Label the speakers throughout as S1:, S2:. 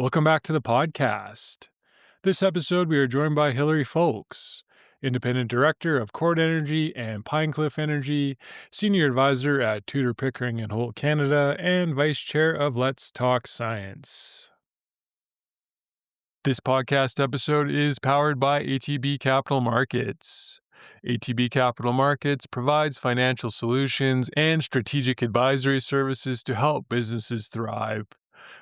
S1: Welcome back to the podcast. This episode, we are joined by Hilary Foulkes, Independent Director of Chord Energy and Pinecliff Energy, Senior Advisor at Tudor Pickering and Holt Canada, and Vice Chair of Let's Talk Science. This podcast episode is powered by ATB Capital Markets. ATB Capital Markets provides financial solutions and strategic advisory services to help businesses thrive.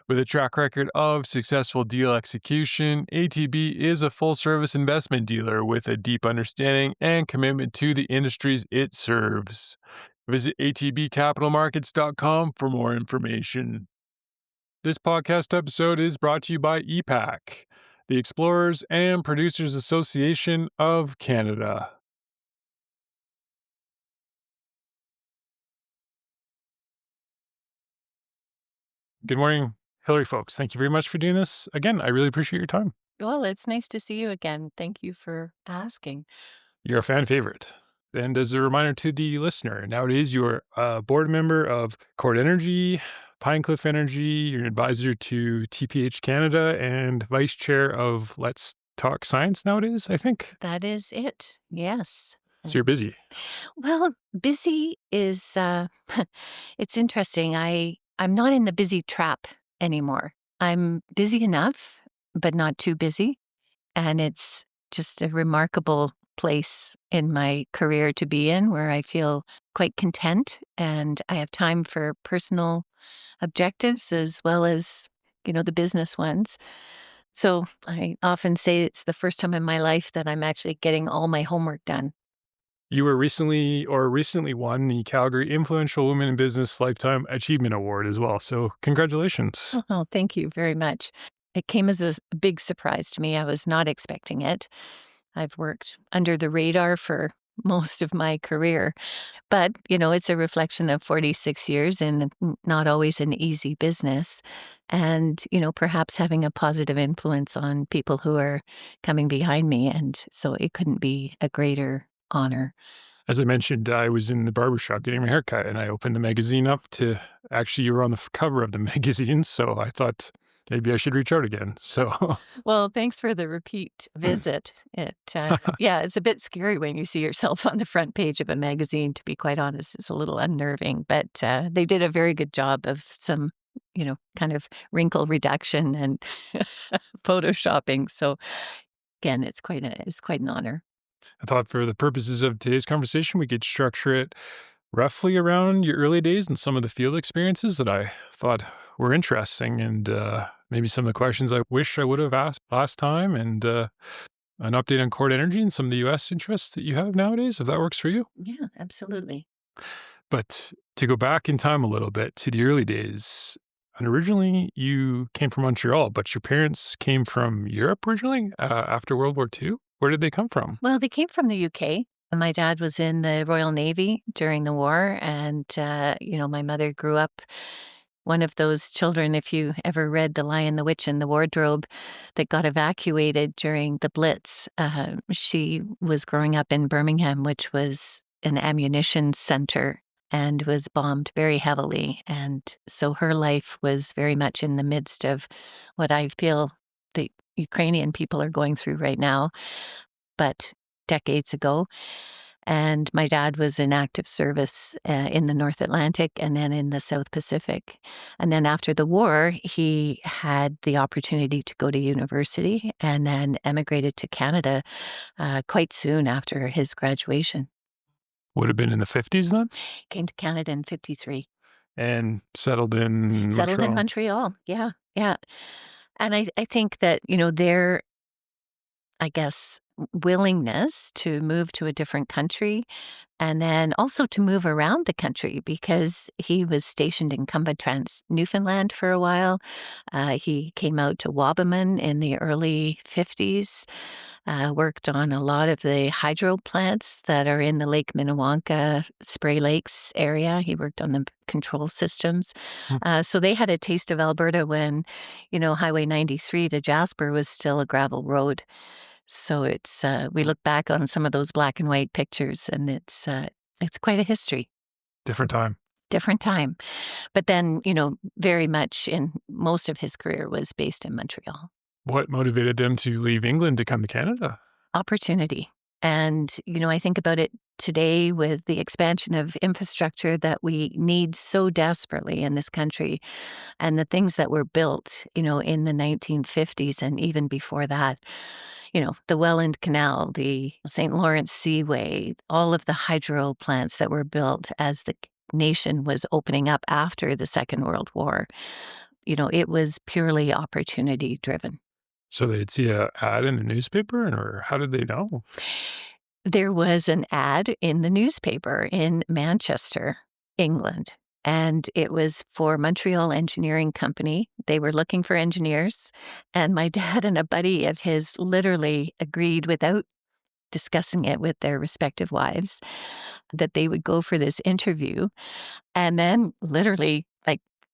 S1: With a track record of successful deal execution, ATB is a full-service investment dealer with a deep understanding and commitment to the industries it serves. Visit atbcapitalmarkets.com for more information. This podcast episode is brought to you by EPAC, the Explorers and Producers Association of Canada. Good morning, Hilary Foulkes. Thank you very much for doing this. Again, I really appreciate your time.
S2: Well, it's nice to see you again. Thank you for asking.
S1: You're a fan favorite. And as a reminder to the listener, nowadays you're a board member of Chord Energy, Pinecliff Energy, you're an advisor to TPH Canada, and vice chair of Let's Talk Science nowadays, I think.
S2: That is it. Yes.
S1: So you're busy.
S2: Well, busy is, it's interesting. I'm not in the busy trap anymore. I'm busy enough, but not too busy. And it's just a remarkable place in my career to be in where I feel quite content and I have time for personal objectives as well as, the business ones. So I often say it's the first time in my life that I'm actually getting all my homework done.
S1: You were recently won the Calgary Influential Women in Business Lifetime Achievement Award as well. So congratulations.
S2: Oh, thank you very much. It came as a big surprise to me. I was not expecting it. I've worked under the radar for most of my career, but, it's a reflection of 46 years and not always an easy business. And, perhaps having a positive influence on people who are coming behind me. And so it couldn't be a greater honor.
S1: As I mentioned, I was in the barbershop getting my haircut and I opened the magazine up actually you were on the cover of the magazine. So I thought maybe I should reach out again. So,
S2: well, thanks for the repeat visit. It's a bit scary when you see yourself on the front page of a magazine, to be quite honest. It's a little unnerving, but they did a very good job of some, kind of wrinkle reduction and photoshopping. So again, it's quite an honor.
S1: I thought for the purposes of today's conversation, we could structure it roughly around your early days and some of the field experiences that I thought were interesting and maybe some of the questions I wish I would have asked last time and an update on Chord Energy and some of the U.S. interests that you have nowadays, if that works for you.
S2: Yeah, absolutely.
S1: But to go back in time a little bit to the early days, and originally you came from Montreal, but your parents came from Europe originally after World War II. Where did they come from?
S2: Well, they came from the UK. My dad was in the Royal Navy during the war, and, my mother grew up one of those children, if you ever read The Lion, the Witch, and the Wardrobe, that got evacuated during the Blitz. She was growing up in Birmingham, which was an ammunition center and was bombed very heavily. And so her life was very much in the midst of what I feel the Ukrainian people are going through right now, but decades ago. And my dad was in active service in the North Atlantic and then in the South Pacific. And then after the war, he had the opportunity to go to university and then emigrated to Canada quite soon after his graduation.
S1: Would have been in the 50s then?
S2: Came to Canada in 53.
S1: And settled in
S2: Montreal, yeah. And I think that, their, I guess, willingness to move to a different country and then also to move around the country because he was stationed in Cumbertrans, Newfoundland for a while. He came out to Wabamun in the early 50s, worked on a lot of the hydro plants that are in the Lake Minnewanka, Spray Lakes area. He worked on the control systems. So they had a taste of Alberta when, Highway 93 to Jasper was still a gravel road. So it's we look back on some of those black and white pictures, and it's quite a history.
S1: Different time.
S2: different time. But then, very much in most of his career was based in Montreal.
S1: What motivated them to leave England to come to Canada?
S2: Opportunity. And, I think about it today with the expansion of infrastructure that we need so desperately in this country and the things that were built, in the 1950s and even before that. The Welland Canal, the St. Lawrence Seaway, all of the hydro plants that were built as the nation was opening up after the Second World War. It was purely opportunity driven.
S1: So they'd see a ad in the newspaper, or how did they know?
S2: There was an ad in the newspaper in Manchester, England, and it was for Montreal Engineering Company. They were looking for engineers, and my dad and a buddy of his literally agreed without discussing it with their respective wives that they would go for this interview, and then literally,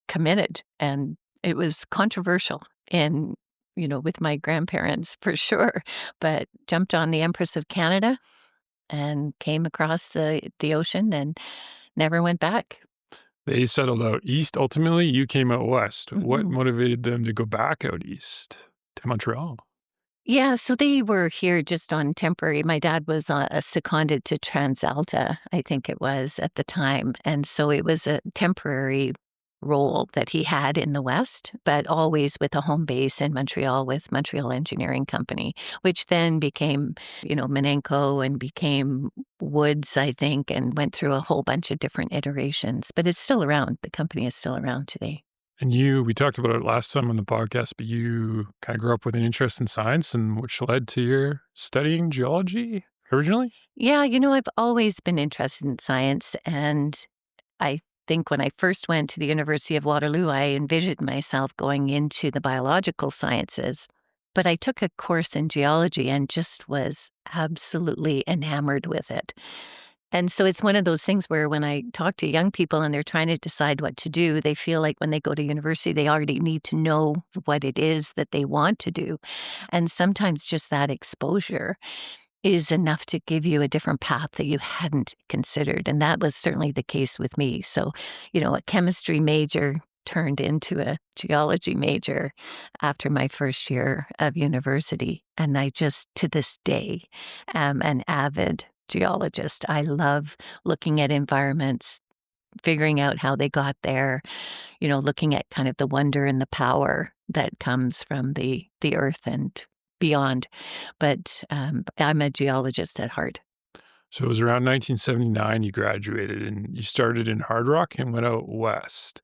S2: committed. And it was controversial in, with my grandparents for sure, but jumped on the Empress of Canada and came across the ocean and never went back.
S1: They settled out east. Ultimately, you came out west. What
S2: Mhm.
S1: motivated them to go back out east to Montreal?
S2: Yeah, so they were here just on temporary. My dad was seconded to TransAlta, I think it was at the time. And so it was a temporary role that he had in the West, but always with a home base in Montreal with Montreal Engineering Company, which then became, Menenco and became Woods, I think, and went through a whole bunch of different iterations. But it's still around. The company is still around today.
S1: And we talked about it last time on the podcast, but you kind of grew up with an interest in science, and which led to your studying geology originally?
S2: Yeah, I've always been interested in science. And I think when I first went to the University of Waterloo, I envisioned myself going into the biological sciences. But I took a course in geology and just was absolutely enamored with it. And so it's one of those things where when I talk to young people and they're trying to decide what to do, they feel like when they go to university, they already need to know what it is that they want to do. And sometimes just that exposure is enough to give you a different path that you hadn't considered. And that was certainly the case with me. So, a chemistry major turned into a geology major after my first year of university. And I just, to this day, am an avid geologist. I love looking at environments, figuring out how they got there, looking at kind of the wonder and the power that comes from the earth and beyond. But I'm a geologist at heart.
S1: So it was around 1979 you graduated, and you started in hard rock and went out west.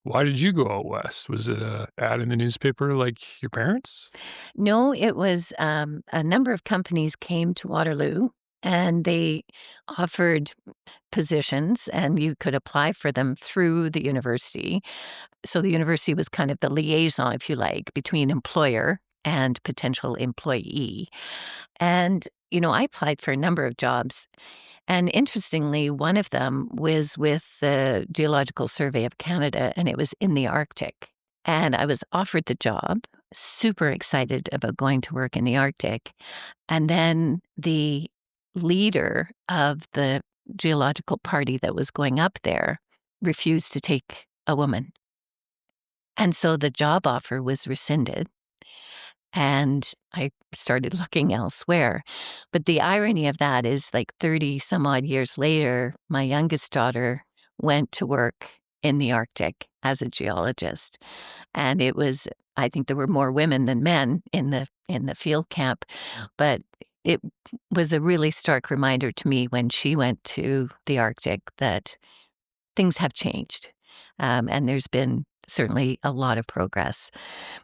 S1: Why did you go out west? Was it a ad in the newspaper like your parents?
S2: No, it was a number of companies came to Waterloo and they offered positions and you could apply for them through the university. So the university was kind of the liaison, if you like, between employer and potential employee. And, I applied for a number of jobs. And interestingly, one of them was with the Geological Survey of Canada, and it was in the Arctic. And I was offered the job, super excited about going to work in the Arctic. And then the leader of the geological party that was going up there refused to take a woman. And so the job offer was rescinded. And I started looking elsewhere. But the irony of that is 30 some odd years later, my youngest daughter went to work in the Arctic as a geologist. And it was, I think there were more women than men in the field camp, but it was a really stark reminder to me when she went to the Arctic that things have changed. And there's been certainly a lot of progress.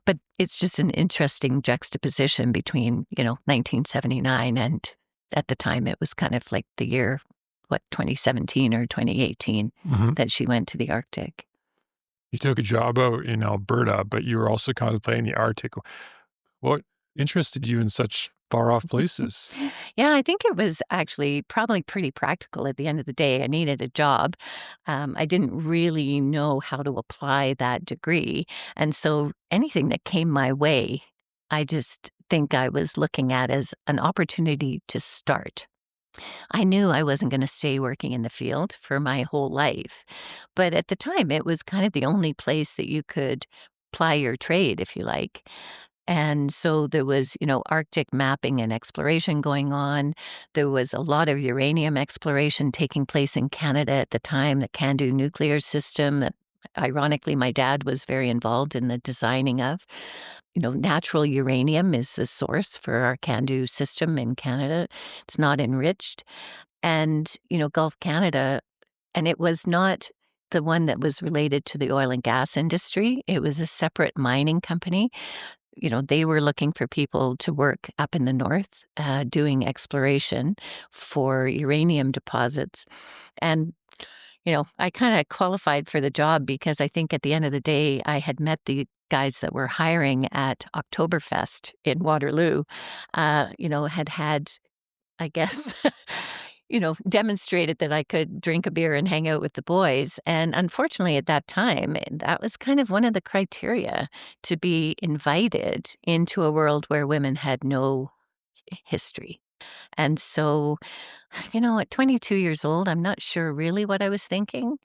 S2: But it's just an interesting juxtaposition between, 1979 and at the time it was kind of like the year, 2017 or 2018
S1: Hmm.
S2: that she went to the Arctic.
S1: You took a job out in Alberta, but you were also contemplating the Arctic. What interested you in such far off places?
S2: Yeah, I think it was actually probably pretty practical at the end of the day. I needed a job. I didn't really know how to apply that degree. And so anything that came my way, I just think I was looking at as an opportunity to start. I knew I wasn't going to stay working in the field for my whole life. But at the time, it was kind of the only place that you could ply your trade, if you like. And so there was, Arctic mapping and exploration going on. There was a lot of uranium exploration taking place in Canada at the time, the CANDU nuclear system that ironically my dad was very involved in the designing of. Natural uranium is the source for our CANDU system in Canada. It's not enriched. And, Gulf Canada, and it was not the one that was related to the oil and gas industry. It was a separate mining company. They were looking for people to work up in the north, doing exploration for uranium deposits. And, I kind of qualified for the job because I think at the end of the day, I had met the guys that were hiring at Oktoberfest in Waterloo, had, I guess, demonstrated that I could drink a beer and hang out with the boys. And unfortunately, at that time, that was kind of one of the criteria to be invited into a world where women had no history. And so, at 22 years old, I'm not sure really what I was thinking,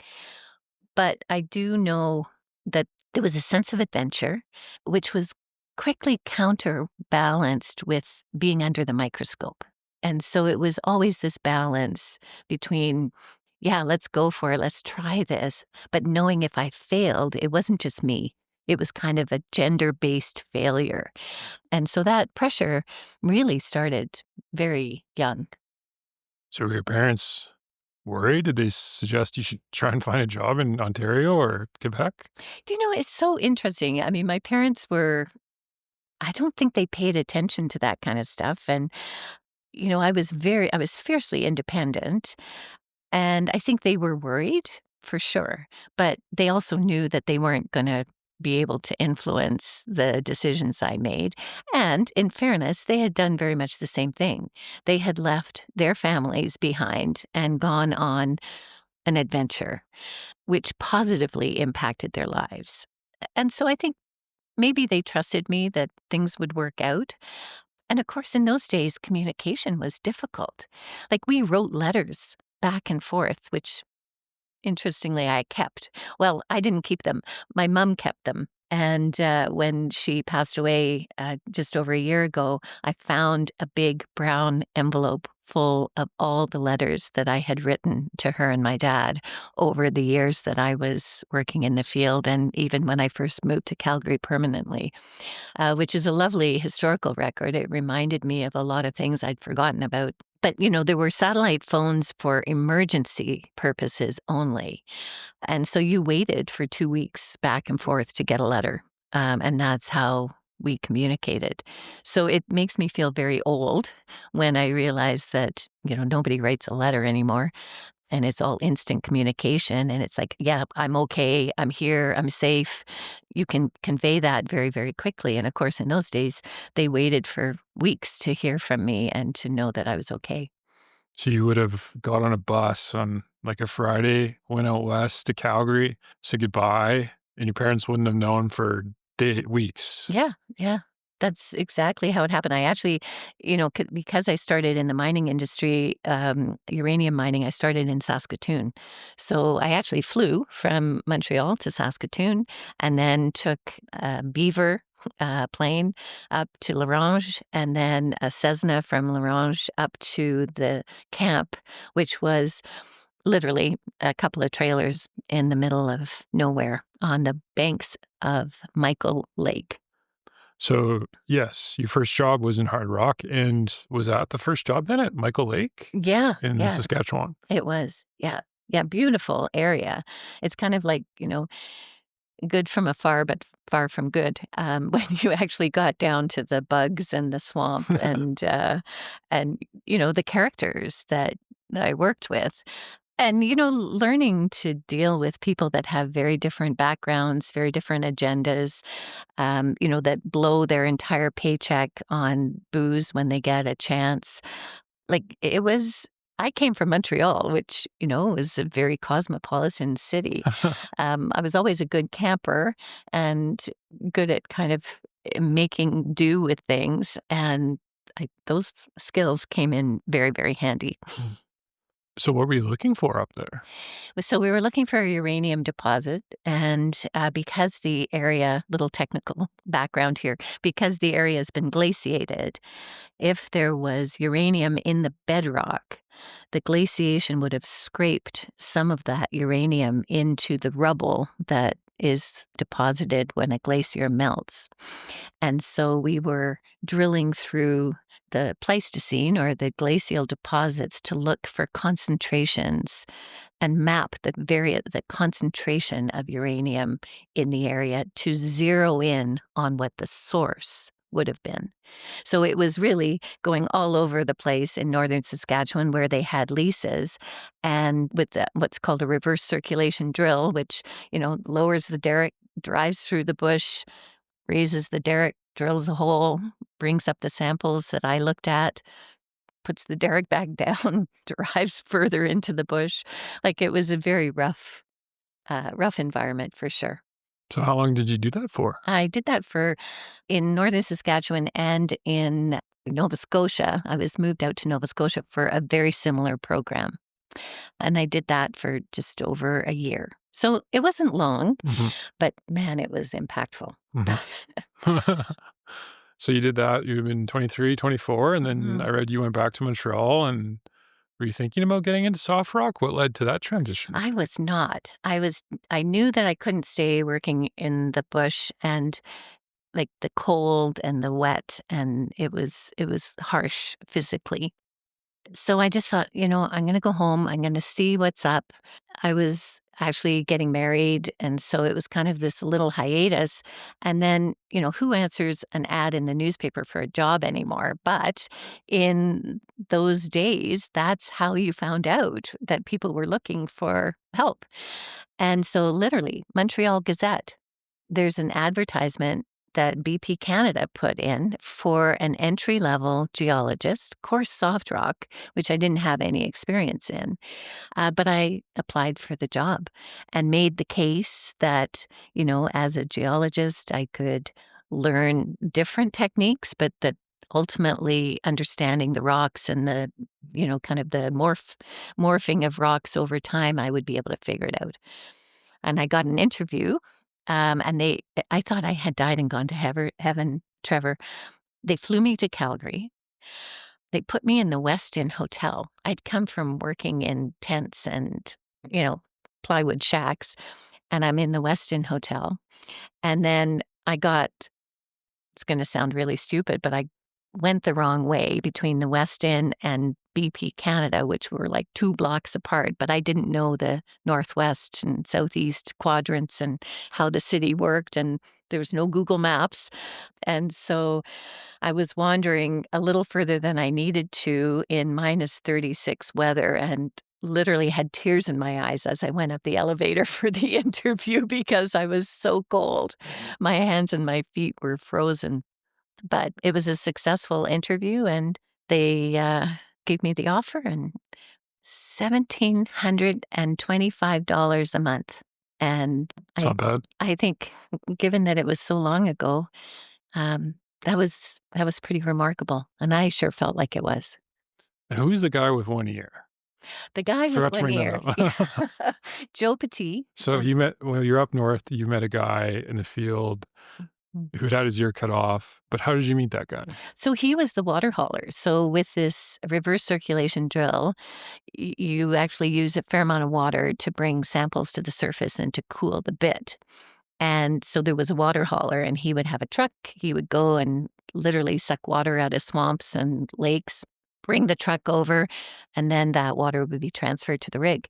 S2: but I do know that there was a sense of adventure, which was quickly counterbalanced with being under the microscope. And so it was always this balance between, yeah, let's go for it, let's try this. But knowing if I failed, it wasn't just me. It was kind of a gender based failure. And so that pressure really started very young.
S1: So were your parents worried? Did they suggest you should try and find a job in Ontario or Quebec?
S2: Do you know, it's so interesting. I mean, my parents were, I don't think they paid attention to that kind of stuff. And, I was fiercely independent. And I think they were worried for sure. But they also knew that they weren't going to be able to influence the decisions I made. And in fairness, they had done very much the same thing. They had left their families behind and gone on an adventure, which positively impacted their lives. And so I think maybe they trusted me that things would work out. And of course, in those days, communication was difficult. Like we wrote letters back and forth, which interestingly I kept. Well, I didn't keep them. My mom kept them. And when she passed away just over a year ago, I found a big brown envelope full of all the letters that I had written to her and my dad over the years that I was working in the field and even when I first moved to Calgary permanently, which is a lovely historical record. It reminded me of a lot of things I'd forgotten about. But, there were satellite phones for emergency purposes only. And so you waited for 2 weeks back and forth to get a letter. And that's how we communicated. So it makes me feel very old when I realize that, nobody writes a letter anymore and it's all instant communication. And it's like, yeah, I'm okay. I'm here. I'm safe. You can convey that very, very quickly. And of course, in those days, they waited for weeks to hear from me and to know that I was okay.
S1: So you would have got on a bus on like a Friday, went out west to Calgary, said goodbye, and your parents wouldn't have known for weeks.
S2: Yeah, yeah. That's exactly how it happened. I actually, because I started in the mining industry, uranium mining, I started in Saskatoon. So I actually flew from Montreal to Saskatoon and then took a Beaver plane up to L'Orange and then a Cessna from L'Orange up to the camp, which was literally a couple of trailers in the middle of nowhere on the banks of Michael Lake.
S1: So, yes, your first job was in hard rock, and was that the first job then at Michael Lake
S2: Yeah,
S1: in
S2: yeah,
S1: Saskatchewan?
S2: it was. Yeah, yeah, beautiful area. It's kind of like, good from afar, but far from good when you actually got down to the bugs and the swamp and the characters that I worked with. And, learning to deal with people that have very different backgrounds, very different agendas, that blow their entire paycheck on booze when they get a chance. Like I came from Montreal, which, was a very cosmopolitan city. I was always a good camper and good at kind of making do with things. And those skills came in very, very handy.
S1: So what were you looking for up there?
S2: So we were looking for a uranium deposit, and because the area, little technical background here, because the area has been glaciated, if there was uranium in the bedrock, the glaciation would have scraped some of that uranium into the rubble that is deposited when a glacier melts. And so we were drilling through the Pleistocene or the glacial deposits to look for concentrations and map the concentration of uranium in the area to zero in on what the source would have been. So it was really going all over the place in Northern Saskatchewan where they had leases, and with what's called a reverse circulation drill, which, lowers the derrick, drives through the bush, raises the derrick, drills a hole, brings up the samples that I looked at, puts the derrick back down, drives further into the bush. Like, it was a very rough environment for sure.
S1: So how long did you do that for?
S2: I did that in Northern Saskatchewan and in Nova Scotia. I was moved out to Nova Scotia for a very similar program. And I did that for just over a year. So it wasn't long, but man, it was impactful.
S1: So you did that, you've been 23, 24, and then I read you went back to Montreal, and were you thinking about getting into soft rock? What led to that transition?
S2: I was not. I knew that I couldn't stay working in the bush and like the cold and the wet, and it was harsh physically. So I just thought, I'm going to go home. I'm going to see what's up. I was actually getting married, and so it was kind of this little hiatus. And then, who answers an ad in the newspaper for a job anymore? But in those days, that's how you found out that people were looking for help. And so literally, Montreal Gazette, there's an advertisement that BP Canada put in for an entry-level geologist, course soft rock, which I didn't have any experience in. But I applied for the job and made the case that, as a geologist, I could learn different techniques, but that ultimately understanding the rocks and the, kind of the morphing of rocks over time, I would be able to figure it out. And I got an interview. And I thought I had died and gone to heaven, Trevor. They flew me to Calgary. They put me in the West Inn Hotel. I'd come from working in tents and, plywood shacks, and I'm in the West Inn Hotel. And then it's going to sound really stupid, but I went the wrong way between the West Inn and BP Canada, which were like 2 blocks apart, but I didn't know the northwest and southeast quadrants and how the city worked, and there was no Google Maps. And so I was wandering a little further than I needed to in minus 36 weather, and literally had tears in my eyes as I went up the elevator for the interview because I was so cold. My hands and my feet were frozen. But it was a successful interview, and they gave me the offer, and $1,725 a month. And
S1: It's not bad.
S2: I think, given that it was so long ago, that was pretty remarkable, and I sure felt like it was.
S1: And who's the guy with one ear?
S2: The guy with
S1: Forgot to
S2: one
S1: bring
S2: ear,
S1: that up.
S2: Joe Petit.
S1: So you're up north, you met a guy in the field who'd had his ear cut off, but how did you meet that guy?
S2: So he was the water hauler. So with this reverse circulation drill, you actually use a fair amount of water to bring samples to the surface and to cool the bit. And so there was a water hauler, and he would have a truck. He would go and literally suck water out of swamps and lakes, bring the truck over, and then that water would be transferred to the rig.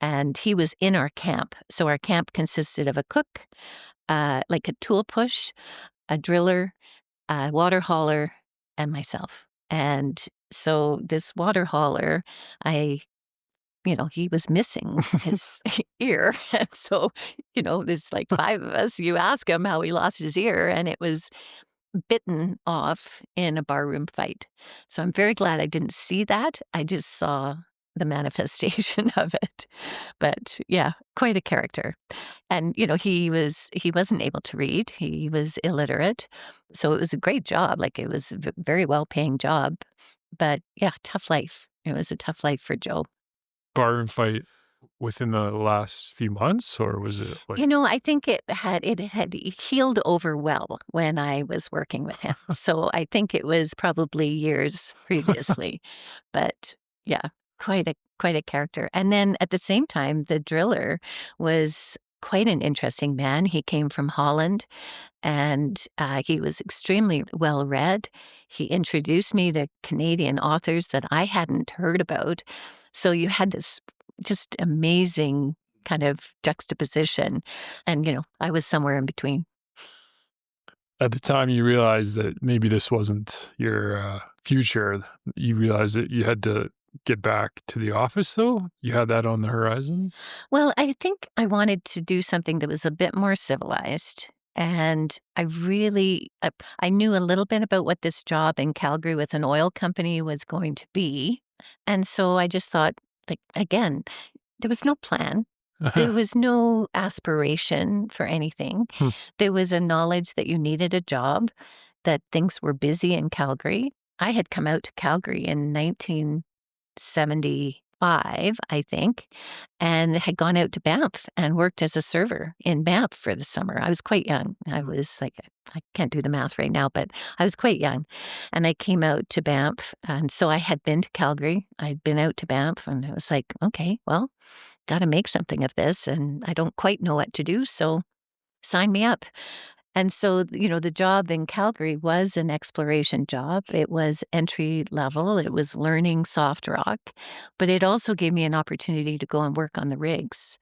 S2: And he was in our camp. So our camp consisted of a cook, like a tool push, a driller, a water hauler, and myself. And so this water hauler, he was missing his ear. And so, there's like 5 of us. You ask him how he lost his ear, and it was bitten off in a barroom fight. So I'm very glad I didn't see that. I just saw the manifestation of it. But yeah, quite a character. And, he wasn't able to read. He was illiterate. So it was a great job. Like it was a very well-paying job. But yeah, tough life. It was a tough life for Joe.
S1: Bar fight within the last few months, or was it like
S2: I think it had healed over well when I was working with him. So I think it was probably years previously. But yeah, quite a character. And then at the same time, the driller was quite an interesting man. He came from Holland, and he was extremely well read. He introduced me to Canadian authors that I hadn't heard about. So you had this just amazing kind of juxtaposition. And, I was somewhere in between.
S1: at the time you realized that maybe this wasn't your future? You realized that you had to get back to the office, though? You had that on the horizon?
S2: Well, I think I wanted to do something that was a bit more civilized. And I knew a little bit about what this job in Calgary with an oil company was going to be. And so I just thought, like, again, there was no plan. There was no aspiration for anything.
S1: Hmm.
S2: There was a knowledge that you needed a job, that things were busy in Calgary. I had come out to Calgary in 1975, I think, and had gone out to Banff and worked as a server in Banff for the summer. I was quite young. I was like, I can't do the math right now, but I was quite young. And I came out to Banff. And so I had been to Calgary. I'd been out to Banff, and it was like, okay, well, got to make something of this. And I don't quite know what to do. So sign me up. And so, the job in Calgary was an exploration job. It was entry level. It was learning soft rock, but it also gave me an opportunity to go and work on the rigs.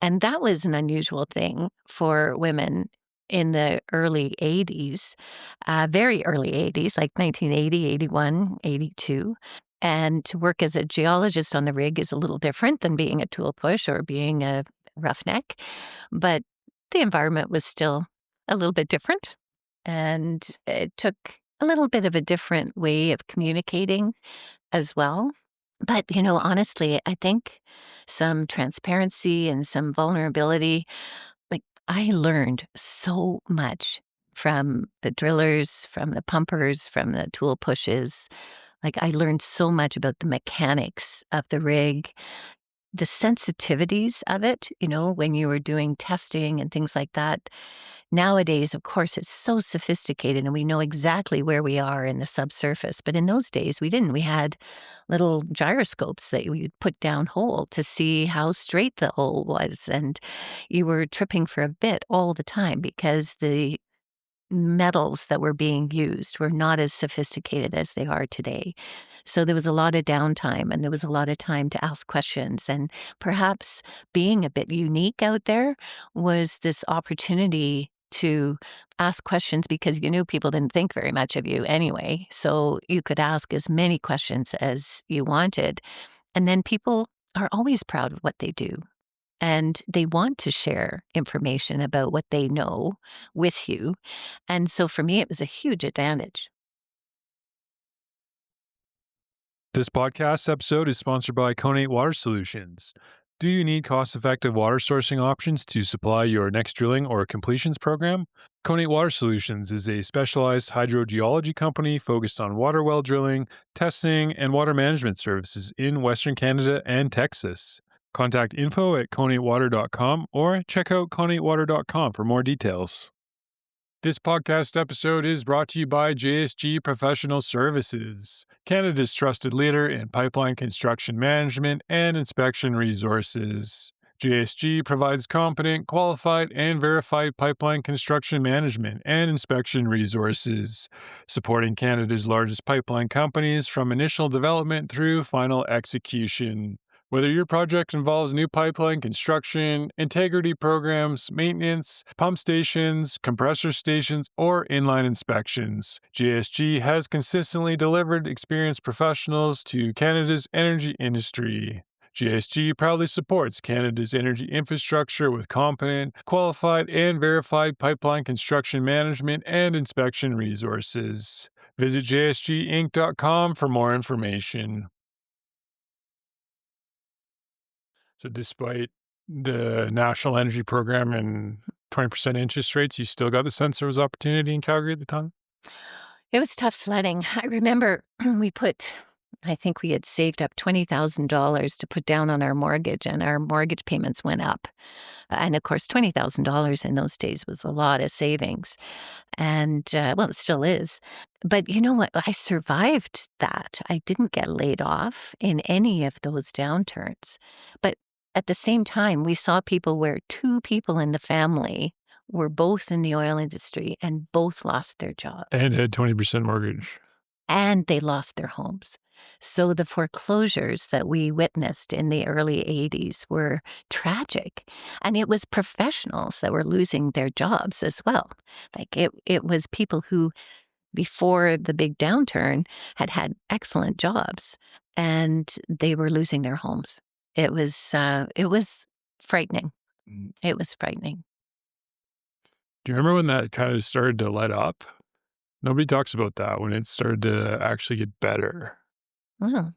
S2: And that was an unusual thing for women in the early 80s, very early 80s, like 1980, 81, 82. And to work as a geologist on the rig is a little different than being a tool push or being a roughneck. But the environment was still a little bit different. And it took a little bit of a different way of communicating as well. But, honestly, I think some transparency and some vulnerability, like I learned so much from the drillers, from the pumpers, from the tool pushes. Like I learned so much about the mechanics of the rig, the sensitivities of it, when you were doing testing and things like that. Nowadays, of course, it's so sophisticated and we know exactly where we are in the subsurface. But in those days, we didn't. We had little gyroscopes that we would put down hole to see how straight the hole was. And you were tripping for a bit all the time because the metals that were being used were not as sophisticated as they are today. So there was a lot of downtime and there was a lot of time to ask questions. And perhaps being a bit unique out there was this opportunity to ask questions because you knew people didn't think very much of you anyway. So you could ask as many questions as you wanted. And then people are always proud of what they do. And they want to share information about what they know with you. And so for me, it was a huge advantage.
S1: This podcast episode is sponsored by Connate Water Solutions. Do you need cost-effective water sourcing options to supply your next drilling or completions program? Connate Water Solutions is a specialized hydrogeology company focused on water well drilling, testing, and water management services in Western Canada and Texas. Contact info@connatewater.com or check out connatewater.com for more details. This podcast episode is brought to you by JSG Professional Services, Canada's trusted leader in pipeline construction management and inspection resources. JSG provides competent, qualified, and verified pipeline construction management and inspection resources, supporting Canada's largest pipeline companies from initial development through final execution. Whether your project involves new pipeline construction, integrity programs, maintenance, pump stations, compressor stations, or inline inspections, JSG has consistently delivered experienced professionals to Canada's energy industry. JSG proudly supports Canada's energy infrastructure with competent, qualified, and verified pipeline construction management and inspection resources. Visit jsginc.com for more information. So despite the national energy program and 20% interest rates, you still got the sense there was opportunity in Calgary at the time?
S2: It was tough sledding. I remember I think we had saved up $20,000 to put down on our mortgage, and our mortgage payments went up. And of course, $20,000 in those days was a lot of savings. And well, it still is. But you know what? I survived that. I didn't get laid off in any of those downturns. But at the same time, we saw people where two people in the family were both in the oil industry and both lost their jobs
S1: And had 20% mortgage.
S2: and they lost their homes. So the foreclosures that we witnessed in the early 80s were tragic. And it was professionals that were losing their jobs as well. Like it was people who, before the big downturn, had excellent jobs and they were losing their homes. It was frightening. It was frightening.
S1: Do you remember when that kind of started to let up? Nobody talks about that, when it started to actually get better.
S2: Oh,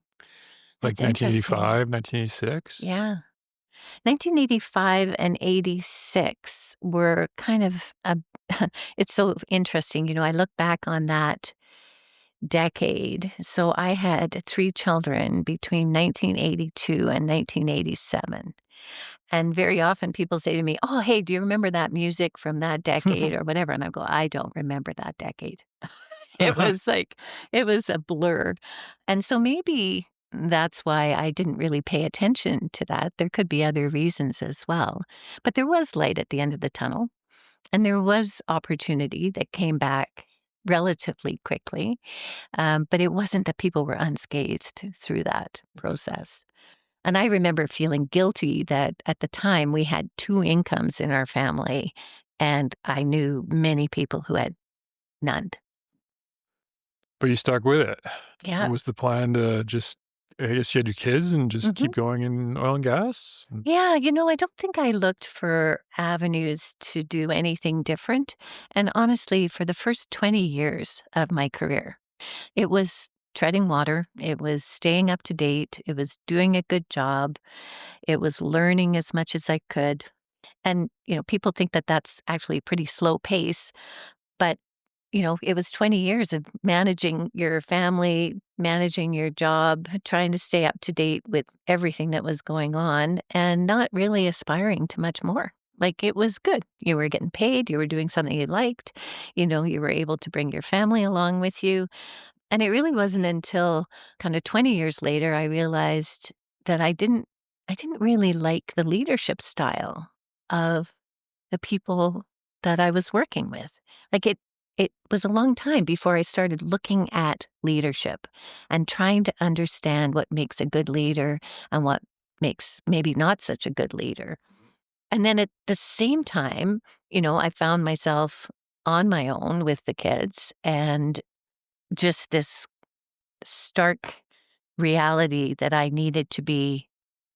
S1: Like
S2: that's interesting.
S1: 1985, 1986?
S2: Yeah. 1985 and 86 were kind of a it's so interesting, I look back on that decade. So I had 3 children between 1982 and 1987. And very often people say to me, "Oh, hey, do you remember that music from that decade or whatever?" And I go, "I don't remember that decade." It was like it was a blur. And so maybe that's why I didn't really pay attention to that. There could be other reasons as well. But there was light at the end of the tunnel, and there was opportunity that came back relatively quickly. But it wasn't that people were unscathed through that process. And I remember feeling guilty that at the time we had 2 incomes in our family, and I knew many people who had none.
S1: But you stuck with it.
S2: Yeah.
S1: Was the plan to just I guess you had your kids and just
S2: Mhm.
S1: keep going in oil and gas?
S2: Yeah, I don't think I looked for avenues to do anything different. And honestly, for the first 20 years of my career, it was treading water, it was staying up to date, it was doing a good job, it was learning as much as I could. And, people think that that's actually a pretty slow pace, but it was 20 years of managing your family, managing your job, trying to stay up to date with everything that was going on, and not really aspiring to much more. Like, it was good. You were getting paid, you were doing something you liked, you were able to bring your family along with you. And it really wasn't until kind of 20 years later I realized that I didn't really like the leadership style of the people that I was working with. Like it was a long time before I started looking at leadership and trying to understand what makes a good leader and what makes maybe not such a good leader. And then at the same time, I found myself on my own with the kids and just this stark reality that I needed to be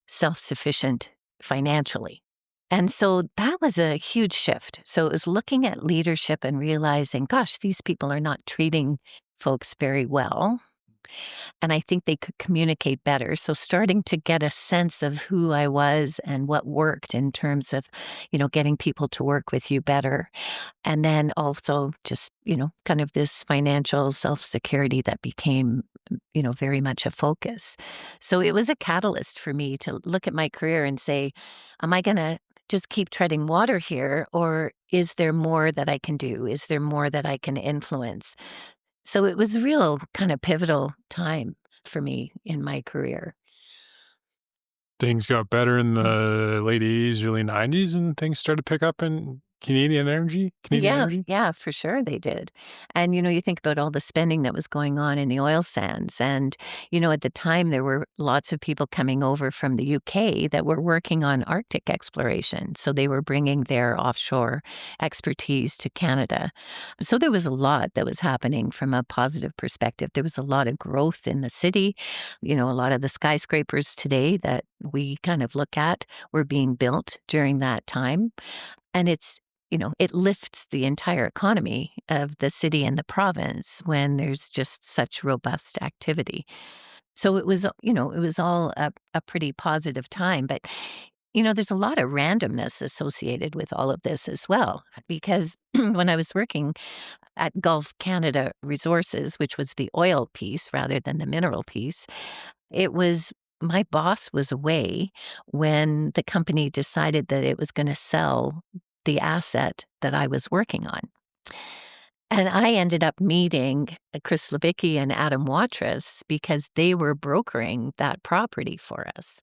S2: self-sufficient financially. And so that was a huge shift. So it was looking at leadership and realizing, gosh, these people are not treating folks very well. And I think they could communicate better. So starting to get a sense of who I was and what worked in terms of, getting people to work with you better. And then also just, kind of this financial self-security that became, very much a focus. So it was a catalyst for me to look at my career and say, am I going to just keep treading water here? Or is there more that I can do? Is there more that I can influence? So it was a real kind of pivotal time for me in my career.
S1: Things got better in the late '80s, early '90s, and things started to pick up in Canadian energy? Canadian
S2: Yeah,
S1: energy?
S2: yeah, for sure they did. And, you think about all the spending that was going on in the oil sands. And, at the time, there were lots of people coming over from the UK that were working on Arctic exploration. So they were bringing their offshore expertise to Canada. So there was a lot that was happening from a positive perspective. There was a lot of growth in the city. A lot of the skyscrapers today that we kind of look at were being built during that time. And it lifts the entire economy of the city and the province when there's just such robust activity. So it was, it was all a pretty positive time. But, there's a lot of randomness associated with all of this as well. Because when I was working at Gulf Canada Resources, which was the oil piece rather than the mineral piece, it was my boss was away when the company decided that it was going to sell the asset that I was working on. And I ended up meeting Chris Levicki and Adam Waterous because they were brokering that property for us.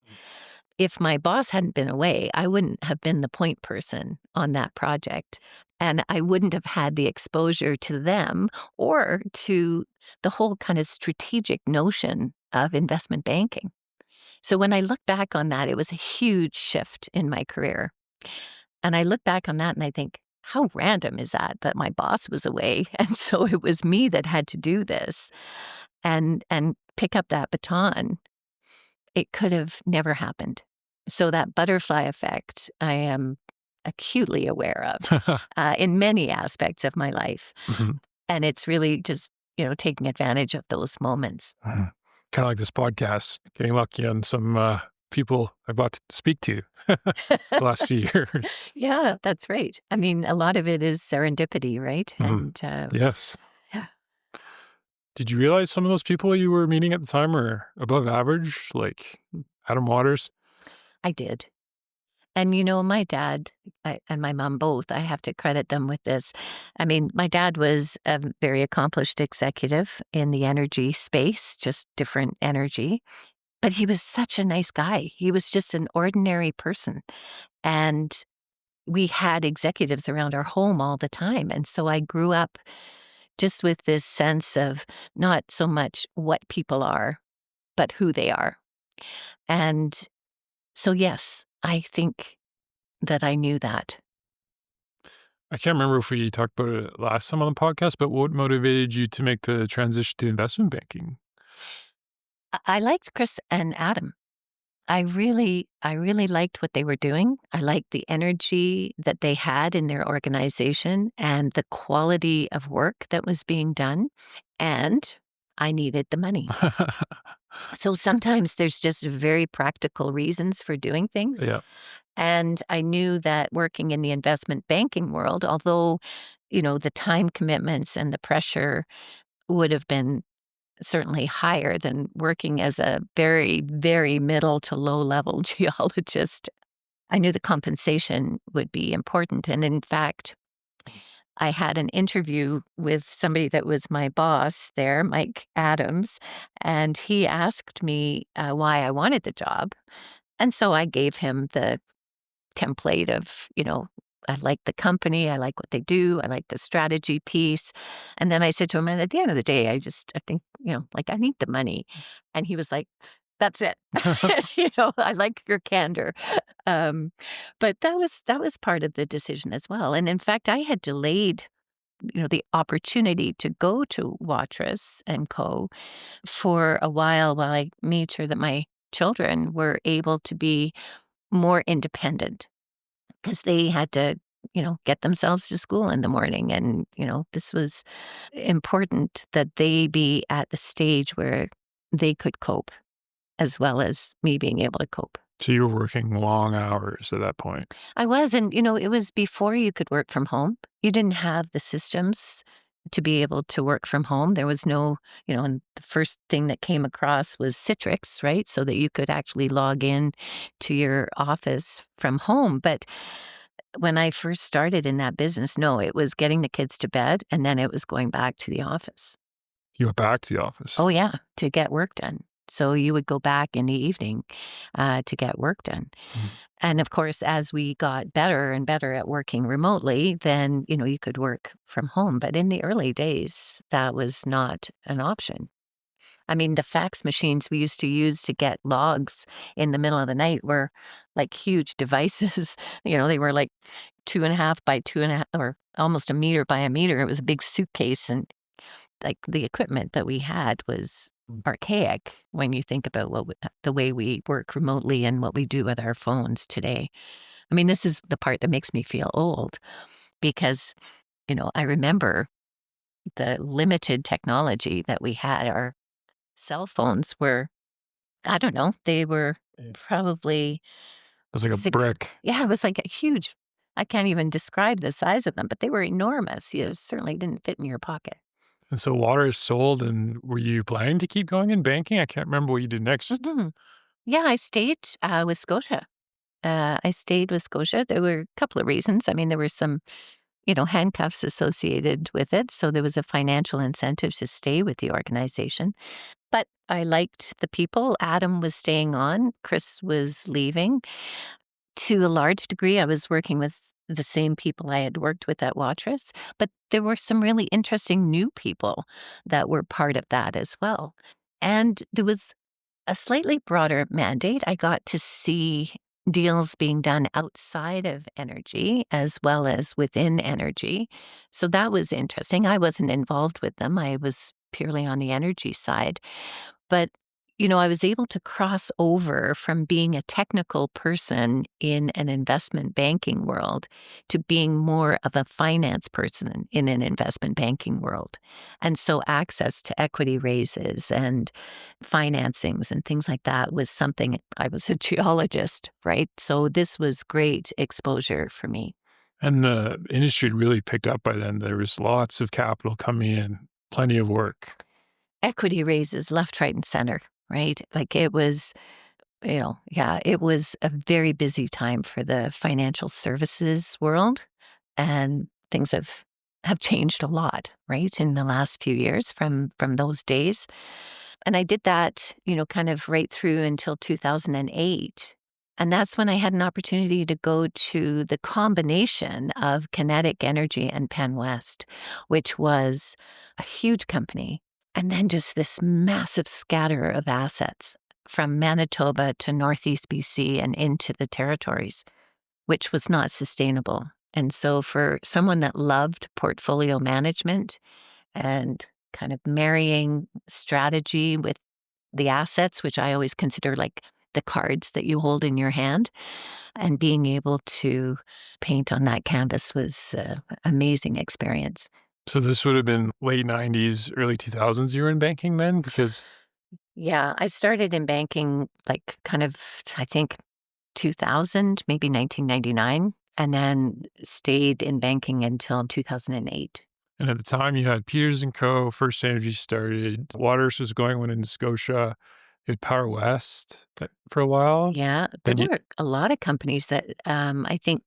S2: If my boss hadn't been away, I wouldn't have been the point person on that project. And I wouldn't have had the exposure to them or to the whole kind of strategic notion of investment banking. So when I look back on that, it was a huge shift in my career. And I look back on that and I think, how random is that my boss was away and so it was me that had to do this and pick up that baton. It could have never happened. So that butterfly effect, I am acutely aware of in many aspects of my life.
S1: Mhm.
S2: And it's really just, taking advantage of those moments.
S1: Mhm. Kind of like this podcast, getting lucky on some people I've got to speak to the last few years.
S2: Yeah, that's right. I mean, a lot of it is serendipity, right?
S1: Mhm.
S2: And
S1: Yes.
S2: yeah,
S1: Did you realize some of those people you were meeting at the time were above average, like Adam Waters?
S2: I did. And, my dad and my mom both, I have to credit them with this. I mean, my dad was a very accomplished executive in the energy space, just different energy. But he was such a nice guy. He was just an ordinary person. And we had executives around our home all the time. And so I grew up just with this sense of not so much what people are, but who they are. And so, yes, I think that I knew that.
S1: I can't remember if we talked about it last time on the podcast, but what motivated you to make the transition to investment banking?
S2: I liked Chris and Adam. I really liked what they were doing. I liked the energy that they had in their organization and the quality of work that was being done. And I needed the money. So sometimes there's just very practical reasons for doing things.
S1: Yeah.
S2: And I knew that working in the investment banking world, although, the time commitments and the pressure would have been certainly higher than working as a very, very middle to low level geologist. I knew the compensation would be important. And in fact, I had an interview with somebody that was my boss there, Mike Adams, and he asked me why I wanted the job. And so I gave him the template of, I like the company, I like what they do, I like the strategy piece. And then I said to him, and at the end of the day, I think, like I need the money. And he was like, that's it. I like your candor. Um, but that was part of the decision as well. And in fact, I had delayed, the opportunity to go to Waterous and Co. for a while I made sure that my children were able to be more independent because they had to, get themselves to school in the morning. And, this was important that they be at the stage where they could cope as well as me being able to cope.
S1: So you were working long hours at that point.
S2: I was, and, it was before you could work from home. You didn't have the systems to be able to work from home. There was no, and the first thing that came across was Citrix, right? So that you could actually log in to your office from home. But when I first started in that business, no, it was getting the kids to bed and then it was going back to the office.
S1: You went back to the office.
S2: Oh, yeah, to get work done. So you would go back in the evening to get work done.
S1: Mhm.
S2: And of course, as we got better and better at working remotely, then, you could work from home. But in the early days, that was not an option. I mean, the fax machines we used to use to get logs in the middle of the night were like huge devices. They were like 2.5 by 2.5 or almost a meter by a meter. It was a big suitcase. And like the equipment that we had was archaic when you think about the way we work remotely and what we do with our phones today. I mean, this is the part that makes me feel old because, I remember the limited technology that we had. Our cell phones were I don't know. They were
S1: It
S2: probably
S1: was like a
S2: 6.
S1: brick.
S2: Yeah, it was like a huge. I can't even describe the size of them, but they were enormous. You certainly didn't fit in your pocket.
S1: And so Waterous sold, and were you planning to keep going in banking? I can't remember what you did next.
S2: Mhm. Yeah, I stayed, with Scotia. I stayed with Scotia. There were a couple of reasons. I mean, there were some, handcuffs associated with it, so there was a financial incentive to stay with the organization. But I liked the people. Adam was staying on, Chris was leaving. To a large degree, I was working with the same people I had worked with at Waterous, but there were some really interesting new people that were part of that as well. And there was a slightly broader mandate. I got to see deals being done outside of energy as well as within energy. So that was interesting. I wasn't involved with them, I was purely on the energy side. But, I was able to cross over from being a technical person in an investment banking world to being more of a finance person in an investment banking world. And so access to equity raises and financings and things like that was something. I was a geologist, right? So this was great exposure for me.
S1: And the industry had really picked up by then. There was lots of capital coming in, plenty of work.
S2: Equity raises left, right, and center, right? Like it was, yeah, it was a very busy time for the financial services world, and things have changed a lot, right, in the last few years from those days. And I did that, kind of right through until 2008. And that's when I had an opportunity to go to the combination of Kinetic Energy and PennWest, which was a huge company. And then just this massive scatter of assets from Manitoba to Northeast BC and into the territories, which was not sustainable. And so for someone that loved portfolio management and kind of marrying strategy with the assets, which I always consider like the cards that you hold in your hand, and being able to paint on that canvas was an amazing experience.
S1: So this would have been late 90s, early 2000s you were in banking then? Because
S2: Yeah, I started in banking like kind of, I think, 2000, maybe 1999, and then stayed in banking until 2008.
S1: and at the time you had Peters and Co., First Energy started, Waterous was going one in Scotia, you had Power West for a while.
S2: Yeah, there
S1: Then you
S2: were a lot of companies that I think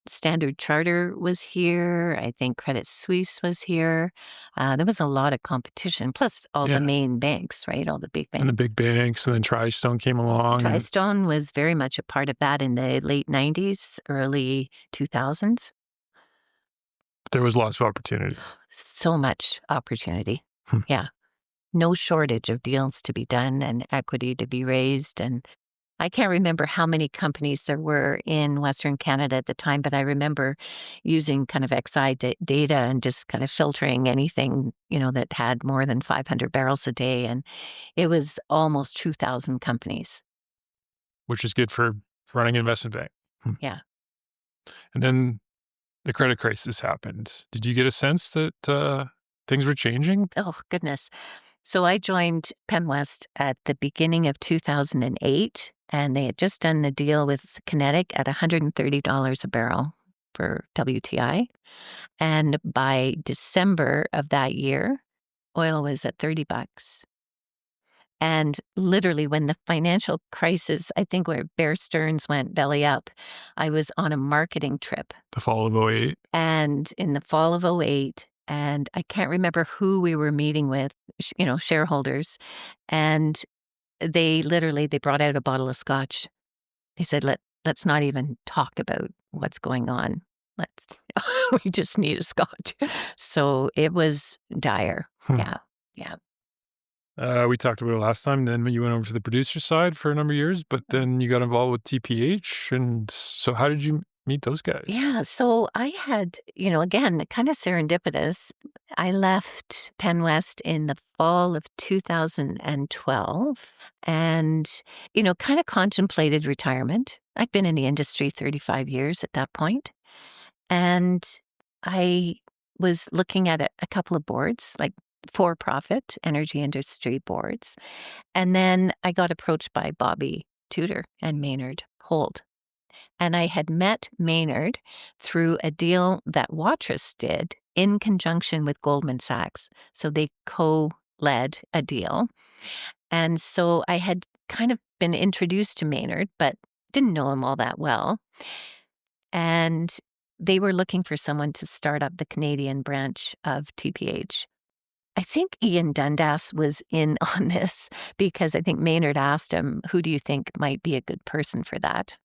S2: Standard Charter was here. I think Credit Suisse was here. There was a lot of competition, plus all the
S1: yeah,
S2: main banks, right? All the big
S1: and the
S2: banks.
S1: big banks, and then Tristone came along, and
S2: Tristone was very much a part of that in the late 90s, early 2000s.
S1: there was lots of opportunity.
S2: So much opportunity.
S1: Hmm.
S2: Yeah. No shortage of deals to be done and equity to be raised. And I can't remember how many companies there were in Western Canada at the time, but I remember using kind of XI data and just kind of filtering anything, that had more than 500 barrels a day. And it was almost 2,000 companies.
S1: Which is good for running an investment bank. Hmm.
S2: Yeah.
S1: And then the credit crisis happened. Did you get a sense that things were changing?
S2: Oh, goodness. So I joined PennWest at the beginning of 2008, and they had just done the deal with Kinetic at $130 a barrel for WTI. And by December of that year, oil was at $30. And literally, when the financial crisis, I think where Bear Stearns went belly up, I was on a marketing trip.
S1: The fall of '08.
S2: And in the fall of '08, and I can't remember who we were meeting with, shareholders. And they brought out a bottle of scotch. They said, let's not even talk about what's going on. Let's, we just need a scotch. So it was dire.
S1: Hmm.
S2: Yeah. Yeah.
S1: We talked about it last time. Then you went over to the producer side for a number of years, but then you got involved with TPH. And so how did you meet those guys?
S2: Yeah. So I had, again, kind of serendipitous. I left PennWest in the fall of 2012 and, kind of contemplated retirement. I'd been in the industry 35 years at that point. And I was looking at a couple of boards, like for-profit energy industry boards. And then I got approached by Bobby Tudor and Maynard Holt. And I had met Maynard through a deal that Waterous did in conjunction with Goldman Sachs. So they co-led a deal. And so I had kind of been introduced to Maynard, but didn't know him all that well. And they were looking for someone to start up the Canadian branch of TPH. I think Ian Dundas was in on this because I think Maynard asked him, who do you think might be a good person for that?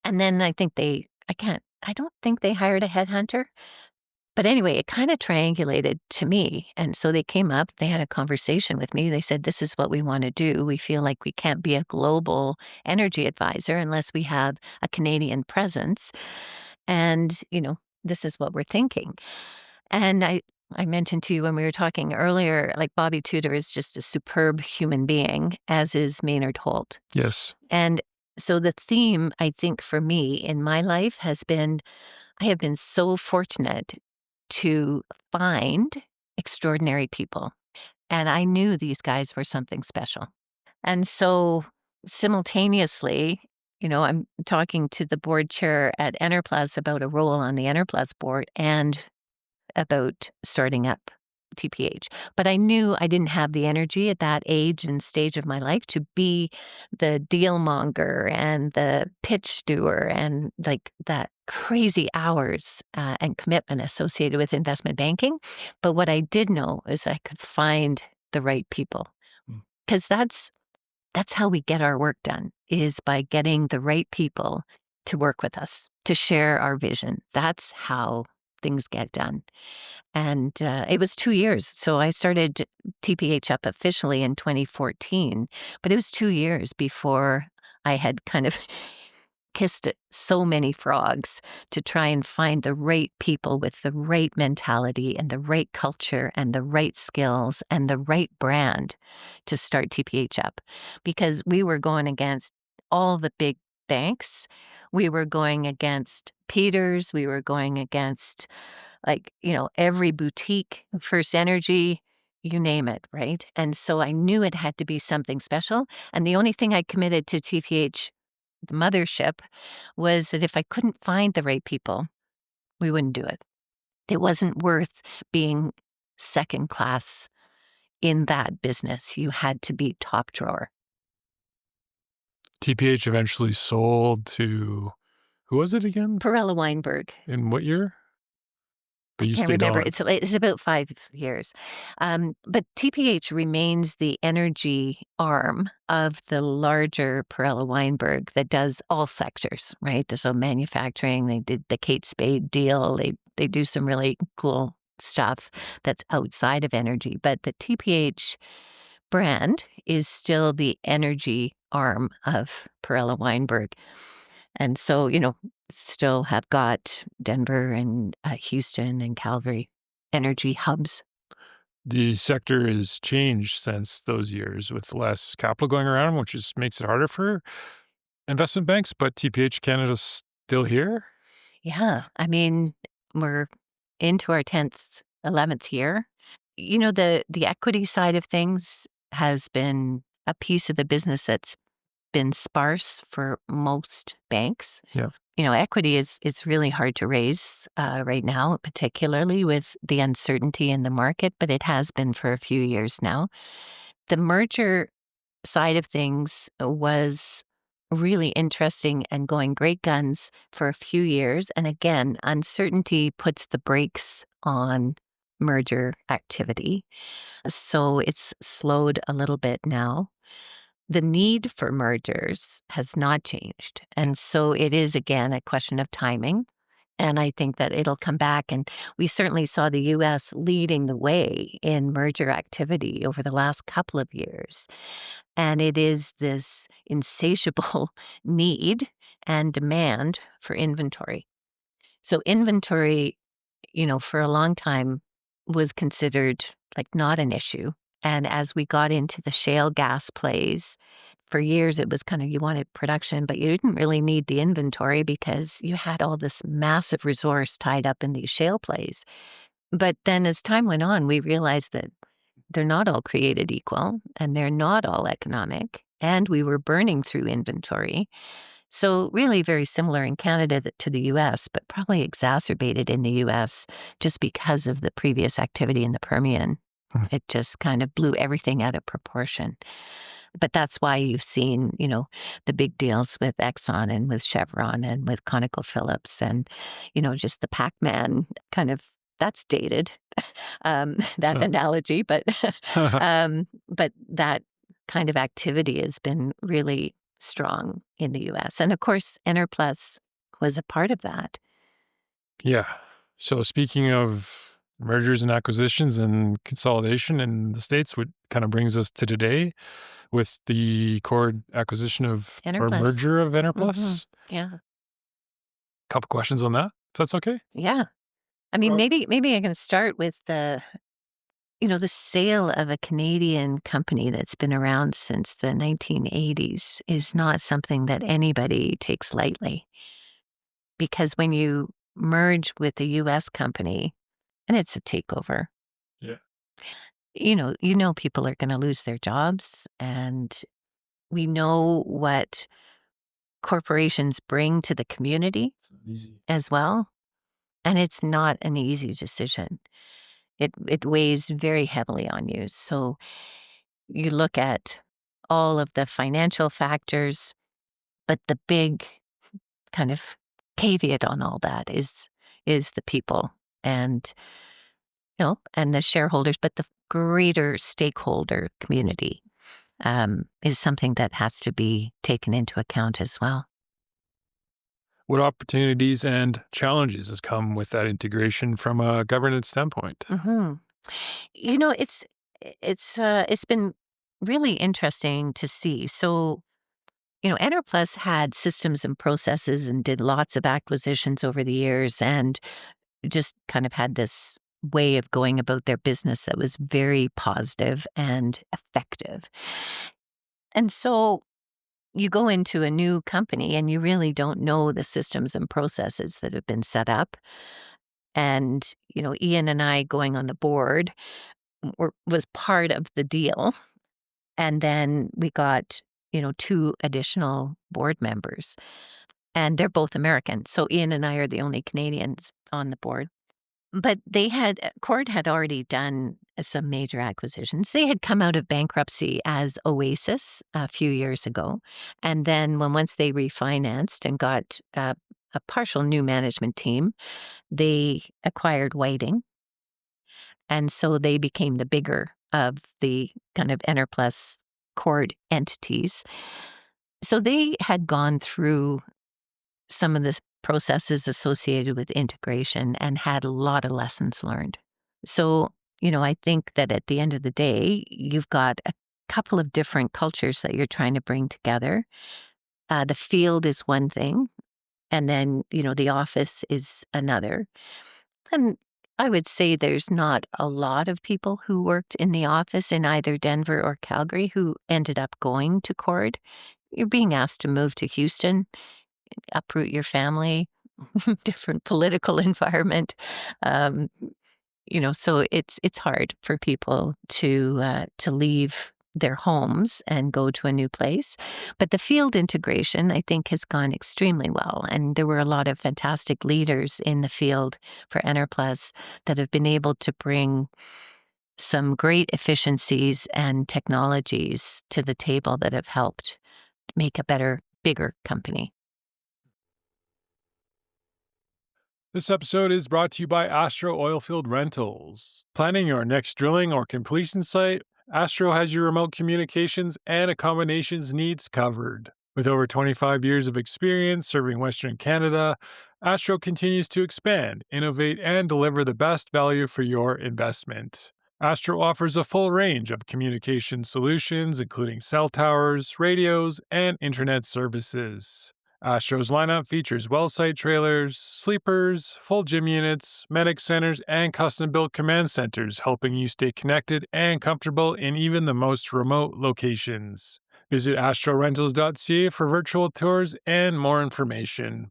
S2: And then I think I don't think they hired a headhunter. But anyway, it kind of triangulated to me. And so they came up, they had a conversation with me. They said, this is what we want to do. We feel like we can't be a global energy advisor unless we have a Canadian presence. And, this is what we're thinking. And I mentioned to you when we were talking earlier, like Bobby Tudor is just a superb human being, as is Maynard Holt.
S1: Yes.
S2: And so the theme, I think, for me in my life has been, I have been so fortunate to find extraordinary people. And I knew these guys were something special. And so simultaneously, I'm talking to the board chair at Enerplus about a role on the Enerplus board and about starting up TPH. But I knew I didn't have the energy at that age and stage of my life to be the deal monger and the pitch doer and like that crazy hours and commitment associated with investment banking. But what I did know is I could find the right people, because that's how we get our work done, is by getting the right people to work with us, to share our vision. That's how things get done. And it was 2 years. So I started TPH up officially in 2014, but it was 2 years before I had kind of kissed so many frogs to try and find the right people with the right mentality and the right culture and the right skills and the right brand to start TPH up. Because we were going against all the big banks. We were going against Peters. We were going against every boutique, First Energy, you name it, right? And so I knew it had to be something special. And the only thing I committed to TPH, the mothership, was that if I couldn't find the right people, we wouldn't do it. It wasn't worth being second class in that business. You had to be top drawer.
S1: TPH eventually sold to, who was it again?
S2: Perella Weinberg.
S1: In what year? But
S2: I
S1: you
S2: can't
S1: stayed
S2: remember.
S1: on.
S2: It's about 5 years. But TPH remains the energy arm of the larger Perella Weinberg that does all sectors, right? So manufacturing, they did the Kate Spade deal. They do some really cool stuff that's outside of energy. But the TPH brand is still the energy arm of Perella Weinberg. And so, still have got Denver and Houston and Calgary energy hubs.
S1: The sector has changed since those years with less capital going around, which makes it harder for investment banks, but TPH Canada's still here?
S2: Yeah. I mean, we're into our 10th, 11th year. The equity side of things has been a piece of the business that's been sparse for most banks.
S1: Yeah.
S2: Equity is really hard to raise right now, particularly with the uncertainty in the market, but it has been for a few years now. The merger side of things was really interesting and going great guns for a few years. And again, uncertainty puts the brakes on merger activity. So it's slowed a little bit now. The need for mergers has not changed. And so it is, again, a question of timing. And I think that it'll come back. And we certainly saw the U.S. leading the way in merger activity over the last couple of years. And it is this insatiable need and demand for inventory. So inventory, for a long time was considered like not an issue. And as we got into the shale gas plays, for years it was kind of you wanted production, but you didn't really need the inventory because you had all this massive resource tied up in these shale plays. But then as time went on, we realized that they're not all created equal and they're not all economic, and we were burning through inventory. So really very similar in Canada to the US, but probably exacerbated in the US just because of the previous activity in the Permian.
S1: Hmm.
S2: It just kind of blew everything out of proportion. But that's why you've seen, the big deals with Exxon and with Chevron and with ConocoPhillips and, just the Pac-Man kind of that's dated, that
S1: So,
S2: analogy, but that kind of activity has been really strong in the US. And of course, Enerplus was a part of that.
S1: yeah. So speaking of mergers and acquisitions and consolidation in the States, what kind of brings us to today with the Chord acquisition of or
S2: Enerplus.
S1: merger of
S2: Hmm.
S1: Enerplus.
S2: Yeah.
S1: Couple questions on that, if that's okay.
S2: Yeah. I mean,
S1: Well,
S2: maybe I can start with the sale of a Canadian company that's been around since the 1980s is not something that anybody takes lightly. Because when you merge with a US company and it's a takeover,
S1: yeah,
S2: people are going to lose their jobs, and we know what corporations bring to the community
S1: it's not easy.
S2: as well, and it's not an easy decision. It weighs very heavily on you. So you look at all of the financial factors, but the big kind of caveat on all that is the people and and the shareholders, but the greater stakeholder community is something that has to be taken into account as well.
S1: What opportunities and challenges has come with that integration from a governance standpoint?
S2: Hmm. It's been really interesting to see. So Enerplus had systems and processes and did lots of acquisitions over the years and just kind of had this way of going about their business that was very positive and effective. And so you go into a new company and you really don't know the systems and processes that have been set up. And, Ian and I going on the board was part of the deal. And then we got, two additional board members, and they're both American. So Ian and I are the only Canadians on the board. But Chord had already done some major acquisitions. They had come out of bankruptcy as Oasis a few years ago. And then once they refinanced and got a partial new management team, they acquired Whiting. And so they became the bigger of the kind of Enerplus Chord entities. So they had gone through some of the processes associated with integration and had a lot of lessons learned. So, I think that at the end of the day, you've got a couple of different cultures that you're trying to bring together. The field is one thing, and then, the office is another. And I would say there's not a lot of people who worked in the office in either Denver or Calgary who ended up going to Chord. You're being asked to move to Houston, uproot your family, different political environment. Um, so it's hard for people to leave their homes and go to a new place. But the field integration, I think, has gone extremely well. And there were a lot of fantastic leaders in the field for Enerplus that have been able to bring some great efficiencies and technologies to the table that have helped make a better, bigger company.
S1: This episode is brought to you by Astro Oilfield Rentals. Planning your next drilling or completion site, Astro has your remote communications and accommodations needs covered. With over 25 years of experience serving Western Canada, Astro continues to expand, innovate, and deliver the best value for your investment. Astro offers a full range of communication solutions, including cell towers, radios, and internet services. Astro's lineup features well site trailers, sleepers, full gym units, medic centers, and custom built command centers, helping you stay connected and comfortable in even the most remote locations. Visit astrorentals.ca for virtual tours and more information.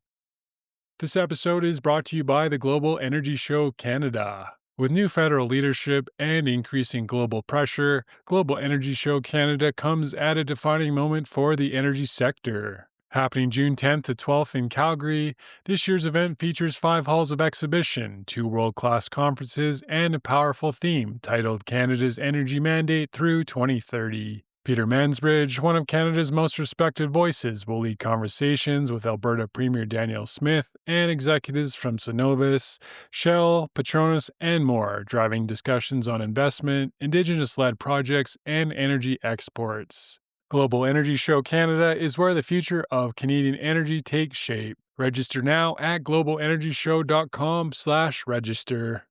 S1: This episode is brought to you by the Global Energy Show Canada. With new federal leadership and increasing global pressure, Global Energy Show Canada comes at a defining moment for the energy sector. Happening June 10th to 12th in Calgary, this year's event features 5 halls of exhibition, 2 world-class conferences, and a powerful theme titled Canada's Energy Mandate through 2030. Peter Mansbridge, one of Canada's most respected voices, will lead conversations with Alberta Premier Danielle Smith and executives from Cenovus, Shell, Petronas, and more, driving discussions on investment, Indigenous-led projects, and energy exports. Global Energy Show Canada is where the future of Canadian energy takes shape. Register now at globalenergyshow.com/register.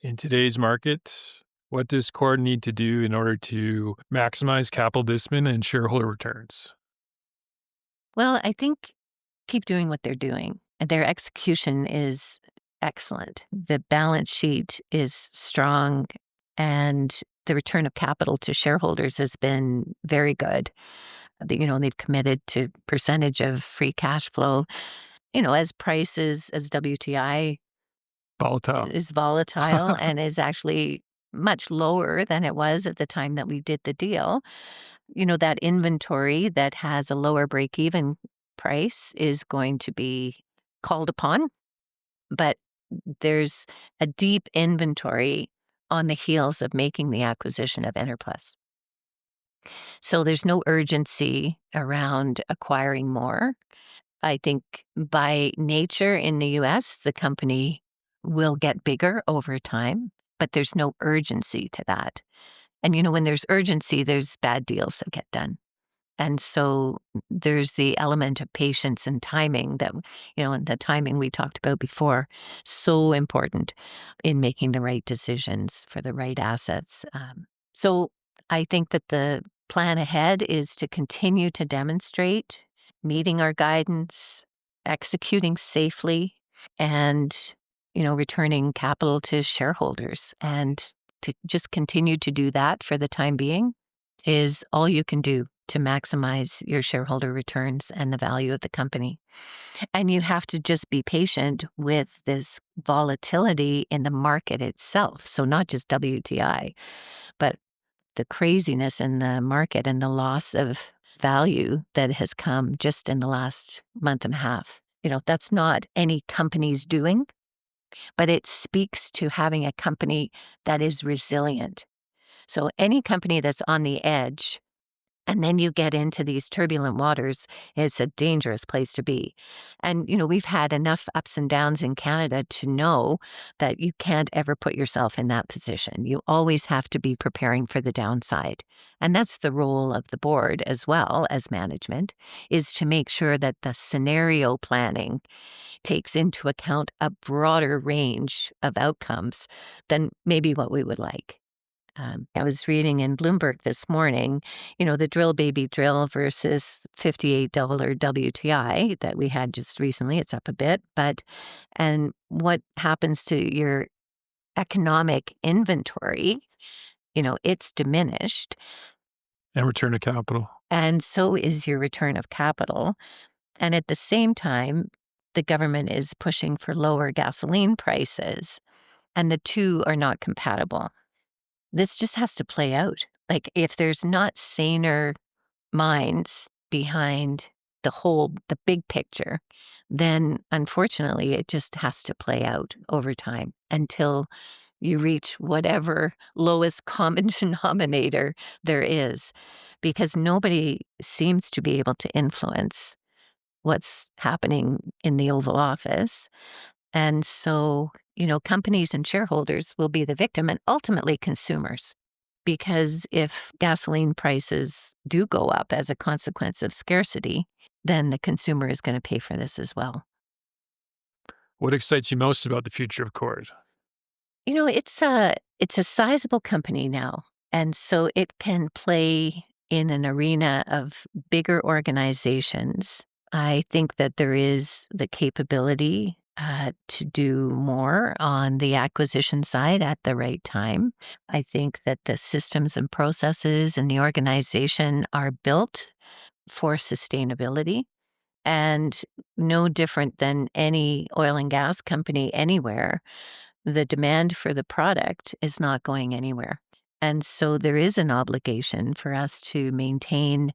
S1: In today's market, what does Chord need to do in order to maximize capital discipline and shareholder returns?
S2: Well, I think keep doing what they're doing. Their execution is excellent. The balance sheet is strong, and the return of capital to shareholders has been very good. They've committed to percentage of free cash flow. As prices, as WTI
S1: Volatile.
S2: is volatile and is actually much lower than it was at the time that we did the deal. That inventory that has a lower break-even price is going to be called upon, but there's a deep inventory on the heels of making the acquisition of Enerplus. So there's no urgency around acquiring more. I think by nature in the US, the company will get bigger over time, but there's no urgency to that. And when there's urgency, there's bad deals that get done. And so there's the element of patience and timing that, and the timing we talked about before, so important in making the right decisions for the right assets. So I think that the plan ahead is to continue to demonstrate meeting our guidance, executing safely, and, returning capital to shareholders. And to just continue to do that for the time being is all you can do to maximize your shareholder returns and the value of the company. And you have to just be patient with this volatility in the market itself. So not just WTI, but the craziness in the market and the loss of value that has come just in the last month and a half. That's not any company's doing, but it speaks to having a company that is resilient. So any company that's on the edge, and then you get into these turbulent waters, it's a dangerous place to be. And, we've had enough ups and downs in Canada to know that you can't ever put yourself in that position. You always have to be preparing for the downside. And that's the role of the board as well as management, is to make sure that the scenario planning takes into account a broader range of outcomes than maybe what we would like. I was reading in Bloomberg this morning, the drill baby drill versus $58 WTI that we had just recently. It's up a bit, and what happens to your economic inventory, it's diminished.
S1: And return of capital.
S2: And so is your return of capital. And at the same time, the government is pushing for lower gasoline prices, and the two are not compatible. This just has to play out. Like, if there's not saner minds behind the big picture, then unfortunately it just has to play out over time until you reach whatever lowest common denominator there is, because nobody seems to be able to influence what's happening in the Oval Office. And so, companies and shareholders will be the victim and ultimately consumers. Because if gasoline prices do go up as a consequence of scarcity, then the consumer is going to pay for this as well.
S1: What excites you most about the future of Chord?
S2: It's a sizable company now. And so it can play in an arena of bigger organizations. I think that there is the capability to do more on the acquisition side at the right time. I think that the systems and processes and the organization are built for sustainability. And no different than any oil and gas company anywhere, the demand for the product is not going anywhere. And so there is an obligation for us to maintain,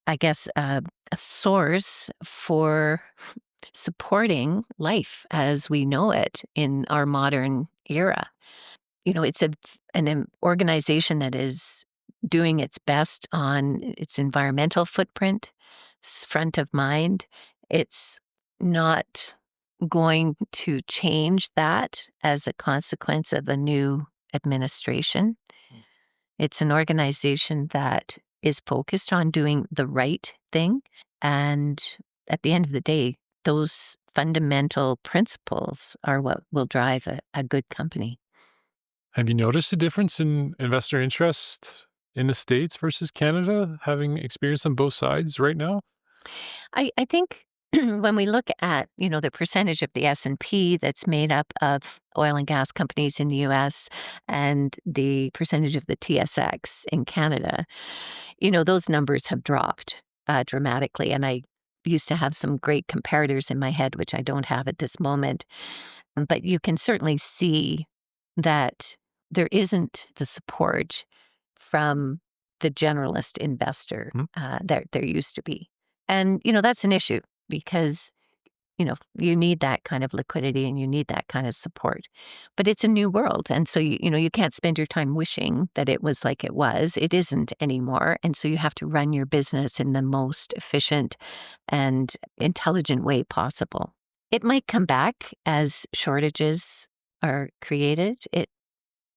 S2: I guess, a source for supporting life as we know it in our modern era. It's an organization that is doing its best on its environmental footprint, front of mind. It's not going to change that as a consequence of a new administration. It's an organization that is focused on doing the right thing. And at the end of the day, those fundamental principles are what will drive a good company.
S1: Have you noticed a difference in investor interest in the States versus Canada, having experience on both sides right now?
S2: I think when we look at, the percentage of the S&P that's made up of oil and gas companies in the US and the percentage of the TSX in Canada, those numbers have dropped dramatically. And I used to have some great comparators in my head, which I don't have at this moment. But you can certainly see that there isn't the support from the generalist investor
S1: Mhm.
S2: that there used to be. And, that's an issue because, you need that kind of liquidity and you need that kind of support. But it's a new world. And so, you can't spend your time wishing that it was like it was. It isn't anymore. And so you have to run your business in the most efficient and intelligent way possible. It might come back as shortages are created. It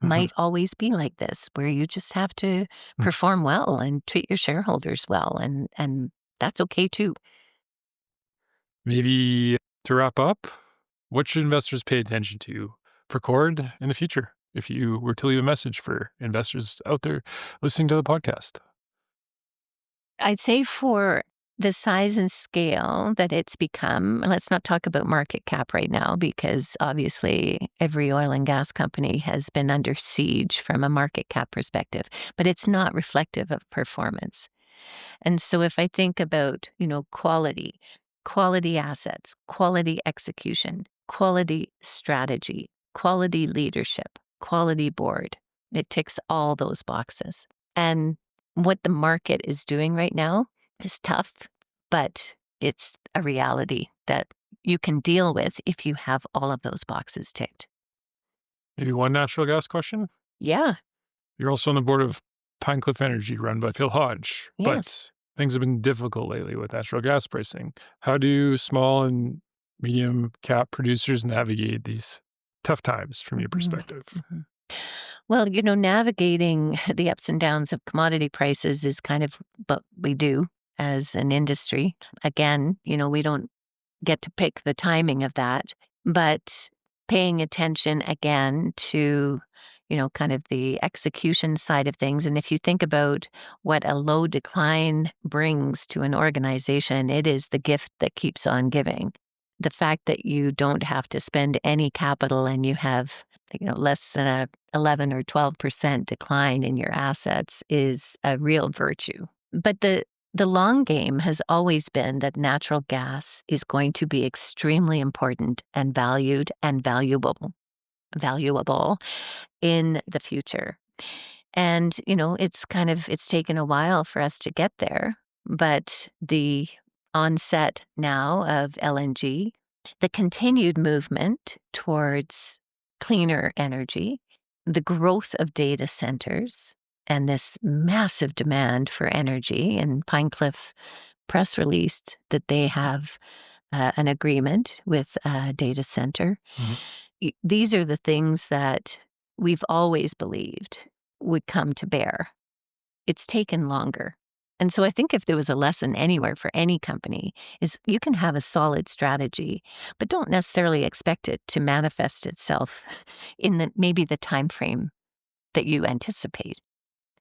S1: Mhm.
S2: might always be like this, where you just have to perform well and treat your shareholders well, and that's okay too.
S1: Maybe to wrap up, what should investors pay attention to for Chord in the future? If you were to leave a message for investors out there listening to the podcast.
S2: I'd say for the size and scale that it's become, and let's not talk about market cap right now because obviously every oil and gas company has been under siege from a market cap perspective, but it's not reflective of performance. And so if I think about, quality assets, quality execution, quality strategy, quality leadership, quality board, it ticks all those boxes. And what the market is doing right now is tough, but it's a reality that you can deal with if you have all of those boxes ticked.
S1: Maybe one natural gas question.
S2: Yeah.
S1: You're also on the board of Pinecliff Energy, run by Phil Hodge,
S2: Yes.
S1: but things have been difficult lately with natural gas pricing. How do small and medium cap producers navigate these tough times from your
S2: Mhm.
S1: perspective?
S2: Mhm. Well, navigating the ups and downs of commodity prices is kind of what we do as an industry. Again, we don't get to pick the timing of that, but paying attention again to, kind of the execution side of things. And if you think about what a low decline brings to an organization, it is the gift that keeps on giving. The fact that you don't have to spend any capital and you have, less than a 11 or 12% decline in your assets is a real virtue. But the long game has always been that natural gas is going to be extremely important and valued and valuable in the future. And, it's taken a while for us to get there, but the onset now of LNG, the continued movement towards cleaner energy, the growth of data centers, and this massive demand for energy. And Pinecliff press released that they have an agreement with a data center.
S1: Mhm.
S2: These are the things that we've always believed would come to bear. It's taken longer. And so I think if there was a lesson anywhere for any company is you can have a solid strategy, but don't necessarily expect it to manifest itself in maybe the time frame that you anticipate.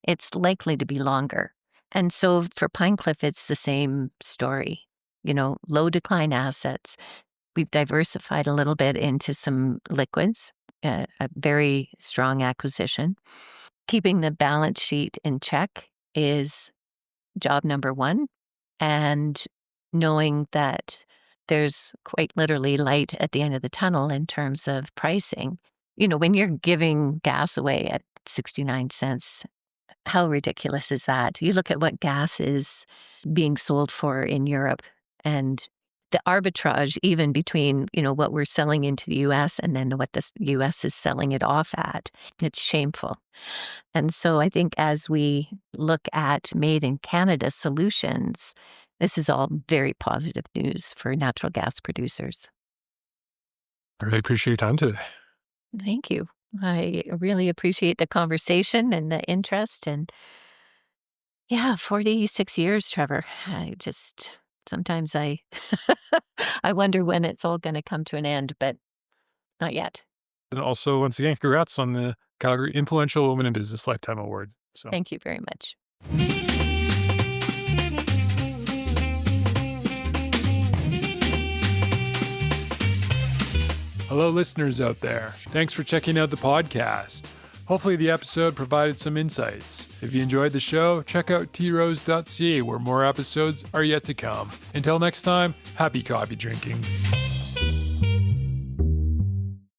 S2: It's likely to be longer. And so for Pinecliff, it's the same story. Low decline assets. We've diversified a little bit into some liquids, a very strong acquisition. Keeping the balance sheet in check is job number one. And knowing that there's quite literally light at the end of the tunnel in terms of pricing. When you're giving gas away at 69 cents, how ridiculous is that? You look at what gas is being sold for in Europe, and the arbitrage even between, what we're selling into the US and then what the US is selling it off at, it's shameful. And so I think as we look at made in Canada solutions, this is all very positive news for natural gas producers.
S1: I really appreciate your time today.
S2: Thank you. I really appreciate the conversation and the interest. And yeah, 46 years, Trevor. Sometimes I wonder when it's all going to come to an end, but not yet.
S1: And also, once again, congrats on the Calgary Influential Woman in Business Lifetime Award.
S2: Thank you very much.
S1: Hello, listeners out there. Thanks for checking out the podcast. Hopefully the episode provided some insights. If you enjoyed the show, check out trose.ca where more episodes are yet to come. Until next time, happy coffee drinking.